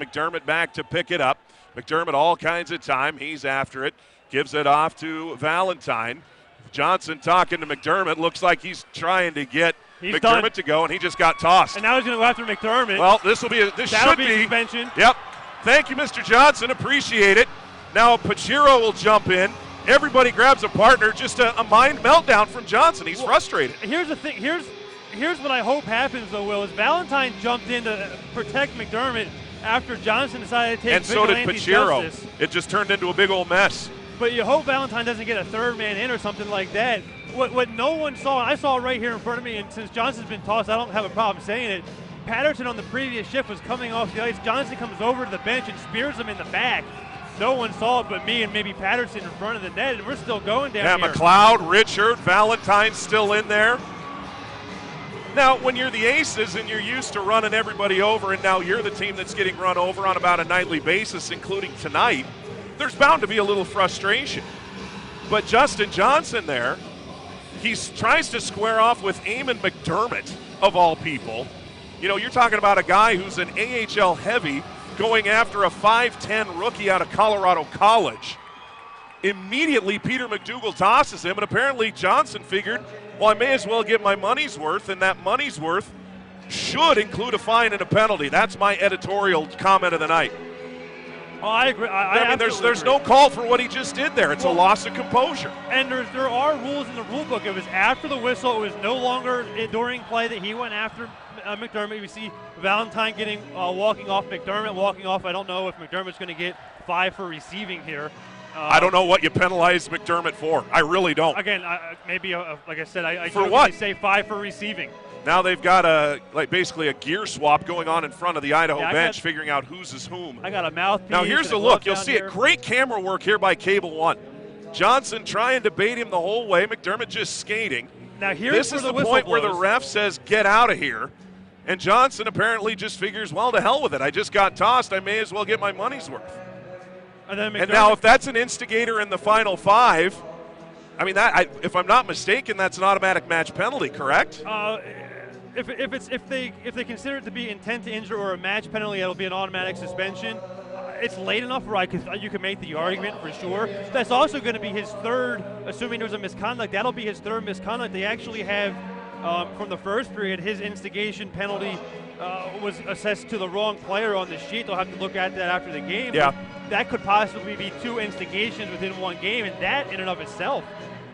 McDermott back to pick it up. McDermott all kinds of time. He's after it. Gives it off to Valentine. Johnson talking to McDermott. Looks like he's trying to get McDermott to go, and he just got tossed. And now he's going to go after McDermott. Well, this should be suspension. Yep. Thank you, Mr. Johnson. Appreciate it. Now Pachiro will jump in. Everybody grabs a partner. Just a mind meltdown from Johnson. He's frustrated. Here's the thing. Here's what I hope happens, though, Will, is Valentine jumped in to protect McDermott after Johnson decided to take and so did Pachiro. justice. It just turned into a big old mess. But you hope Valentine doesn't get a third man in or something like that. What no one saw, and I saw it right here in front of me, and since Johnson's been tossed, I don't have a problem saying it. Patterson on the previous shift was coming off the ice. Johnson comes over to the bench and spears him in the back. No one saw it but me and maybe Patterson in front of the net, and we're still going down here. Yeah, McLeod, Richard, Valentine's still in there. Now, when you're the Aces and you're used to running everybody over, and now you're the team that's getting run over on about a nightly basis, including tonight, there's bound to be a little frustration. But Justin Johnson there, he tries to square off with Eamonn McDermott, of all people. You know, you're talking about a guy who's an AHL heavy going after a 5'10 rookie out of Colorado College. Immediately, Peter McDougall tosses him, and apparently Johnson figured, well, I may as well get my money's worth, and that money's worth should include a fine and a penalty. That's my editorial comment of the night. Oh, I agree. I mean, there's no call for what he just did there. It's a loss of composure. And there are rules in the rule book. It was after the whistle. It was no longer during play that he went after McDermott. We see Valentine getting walking off McDermott, walking off. I don't know if McDermott's going to get 5 for receiving here. I don't know what you penalize McDermott for. I really don't. Again, maybe like I said, I for what? Say 5 for receiving. Now they've got basically a gear swap going on in front of the Idaho bench, figuring out whose is whom. I got a mouthpiece. Now here's the look. You'll see it. Great camera work here by Cable One. Johnson trying to bait him the whole way. McDermott just skating. Now this is the point where the ref says, get out of here. And Johnson apparently just figures, well, to hell with it. I just got tossed. I may as well get my money's worth. And now if that's an instigator in the final 5, I mean, if I'm not mistaken, that's an automatic match penalty, correct? If they consider it to be intent to injure or a match penalty, it'll be an automatic suspension. It's late enough where you can make the argument for sure. That's also going to be his third, assuming there's a misconduct. That'll be his third misconduct. They actually have, from the first period, his instigation penalty was assessed to the wrong player on the sheet. They'll have to look at that after the game. Yeah. That could possibly be 2 instigations within one game, and that in and of itself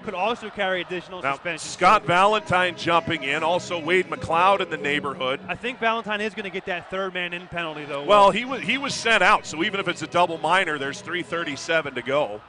could also carry additional suspension. Scott Valentine jumping in, also Wade McLeod in the neighborhood. I think Valentine is going to get that third man in penalty, though. Well, he was sent out, so even if it's a double minor, there's 3:37 to go.